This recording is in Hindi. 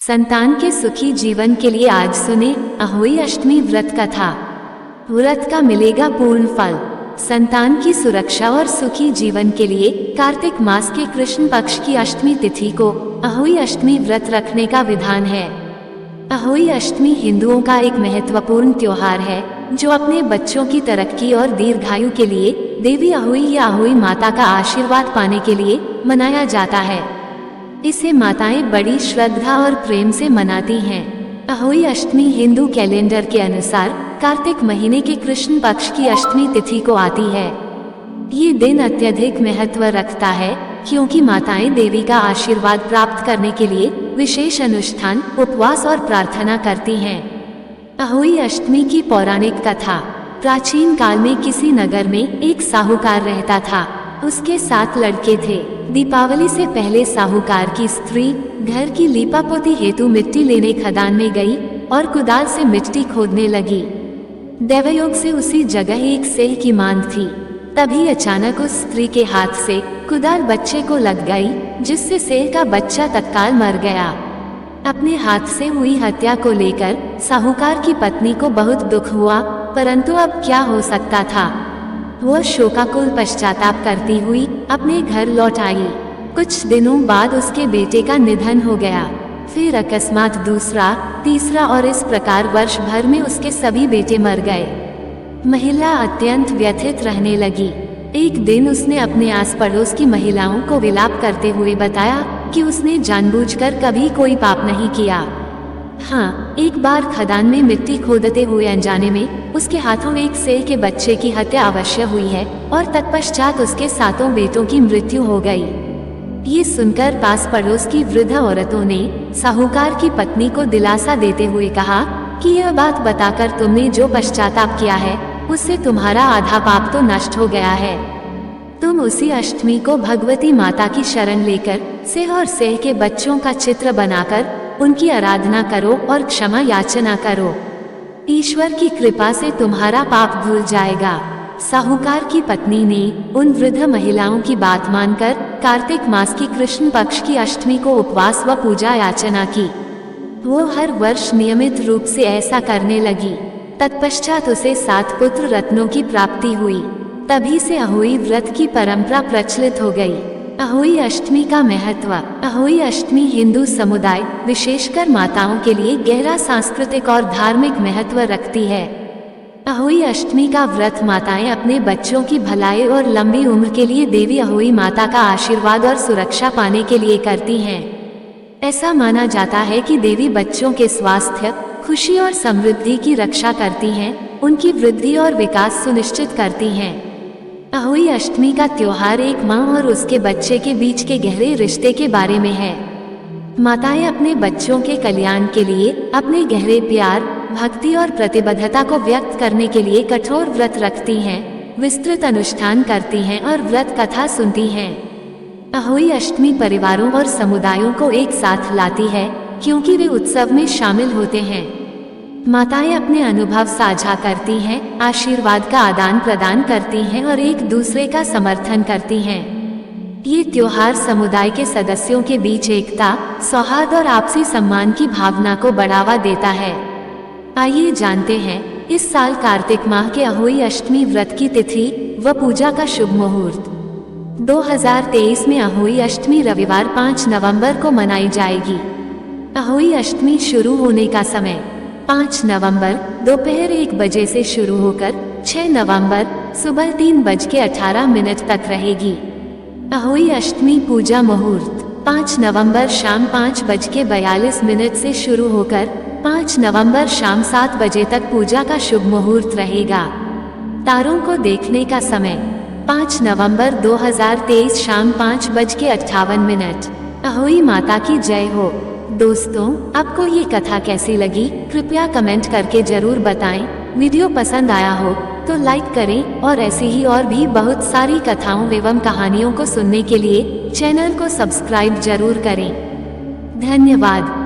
संतान के सुखी जीवन के लिए आज सुने अहोई अष्टमी व्रत कथा। व्रत का मिलेगा पूर्ण फल। संतान की सुरक्षा और सुखी जीवन के लिए कार्तिक मास के कृष्ण पक्ष की अष्टमी तिथि को अहोई अष्टमी व्रत रखने का विधान है। अहोई अष्टमी हिंदुओं का एक महत्वपूर्ण त्योहार है जो अपने बच्चों की तरक्की और दीर्घायु के लिए देवी अहोई या अहोई माता का आशीर्वाद पाने के लिए मनाया जाता है। इसे माताएं बड़ी श्रद्धा और प्रेम से मनाती हैं। अहोई अष्टमी हिंदू कैलेंडर के अनुसार कार्तिक महीने के कृष्ण पक्ष की अष्टमी तिथि को आती है। ये दिन अत्यधिक महत्व रखता है क्योंकि माताएं देवी का आशीर्वाद प्राप्त करने के लिए विशेष अनुष्ठान, उपवास और प्रार्थना करती हैं। अहोई अष्टमी की पौराणिक कथा। प्राचीन काल में किसी नगर में एक साहूकार रहता था। उसके 7 लड़के थे। दीपावली से पहले साहूकार की स्त्री घर की लीपापोती हेतु मिट्टी लेने खदान में गई और कुदाल से मिट्टी खोदने लगी। दैवयोग से उसी जगह एक सेह की मांद थी। तभी अचानक उस स्त्री के हाथ से कुदाल बच्चे को लग गई, जिससे सेह का बच्चा तत्काल मर गया। अपने हाथ से हुई हत्या को लेकर साहूकार की पत्नी को बहुत दुख हुआ, परंतु अब क्या हो सकता था। वह शोकाकुल पश्चाताप करती हुई अपने घर लौट आई। कुछ दिनों बाद उसके बेटे का निधन हो गया। फिर अकस्मात दूसरा, तीसरा और इस प्रकार वर्ष भर में उसके सभी बेटे मर गए। महिला अत्यंत व्यथित रहने लगी। एक दिन उसने अपने आस पड़ोस की महिलाओं को विलाप करते हुए बताया कि उसने जानबूझकर कभी कोई पाप नहीं किया। हाँ, एक बार खदान में मिट्टी खोदते हुए अनजाने में उसके हाथों एक सेह के बच्चे की हत्या अवश्य हुई है और तत्पश्चात उसके 7 बेटों की मृत्यु हो गई। ये सुनकर पास पड़ोस की वृद्ध औरतों ने साहूकार की पत्नी को दिलासा देते हुए कहा कि यह बात बताकर तुमने जो पश्चाताप किया है उससे तुम्हारा आधा पाप तो नष्ट हो गया है। तुम उसी अष्टमी को भगवती माता की शरण लेकर सेह और सेह के बच्चों का चित्र बनाकर उनकी आराधना करो और क्षमा याचना करो। ईश्वर की कृपा से तुम्हारा पाप धुल जाएगा। साहूकार की पत्नी ने उन वृद्ध महिलाओं की बात मानकर कार्तिक मास की कृष्ण पक्ष की अष्टमी को उपवास व पूजा याचना की। वो हर वर्ष नियमित रूप से ऐसा करने लगी। तत्पश्चात उसे 7 पुत्र रत्नों की प्राप्ति हुई। तभी से अहोई व्रत की परंपरा प्रचलित हो गई। अहोई अष्टमी का महत्व। अहोई अष्टमी हिंदू समुदाय, विशेषकर माताओं के लिए गहरा सांस्कृतिक और धार्मिक महत्व रखती है। अहोई अष्टमी का व्रत माताएं अपने बच्चों की भलाई और लंबी उम्र के लिए देवी अहोई माता का आशीर्वाद और सुरक्षा पाने के लिए करती हैं। ऐसा माना जाता है कि देवी बच्चों के स्वास्थ्य, खुशी और समृद्धि की रक्षा करती हैं, उनकी वृद्धि और विकास सुनिश्चित करती हैं। अहोई अष्टमी का त्योहार एक माँ और उसके बच्चे के बीच के गहरे रिश्ते के बारे में है। माताएं अपने बच्चों के कल्याण के लिए अपने गहरे प्यार, भक्ति और प्रतिबद्धता को व्यक्त करने के लिए कठोर व्रत रखती हैं, विस्तृत अनुष्ठान करती हैं और व्रत कथा सुनती हैं। अहोई अष्टमी परिवारों और समुदायों को एक साथ लाती है क्योंकि वे उत्सव में शामिल होते हैं। माताएं अपने अनुभव साझा करती हैं, आशीर्वाद का आदान प्रदान करती हैं और एक दूसरे का समर्थन करती हैं। ये त्योहार समुदाय के सदस्यों के बीच एकता, सौहार्द और आपसी सम्मान की भावना को बढ़ावा देता है। आइए जानते हैं इस साल कार्तिक माह के अहोई अष्टमी व्रत की तिथि व पूजा का शुभ मुहूर्त। 2023 में अहोई अष्टमी रविवार 5 नवंबर को मनाई जाएगी। अहोई अष्टमी शुरू होने का समय 5 नवंबर दोपहर 1 बजे से शुरू होकर 6 नवंबर सुबह 3:18 तक रहेगी। अहोई अष्टमी पूजा मुहूर्त 5 नवंबर शाम 5:42 से शुरू होकर 5 नवंबर शाम 7 बजे तक पूजा का शुभ मुहूर्त रहेगा। तारों को देखने का समय 5 नवंबर 2023 शाम 5:58। अहोई माता की जय हो। दोस्तों, आपको ये कथा कैसी लगी कृपया कमेंट करके जरूर बताएं। वीडियो पसंद आया हो तो लाइक करें और ऐसी ही और भी बहुत सारी कथाओं एवं कहानियों को सुनने के लिए चैनल को सब्सक्राइब जरूर करें। धन्यवाद।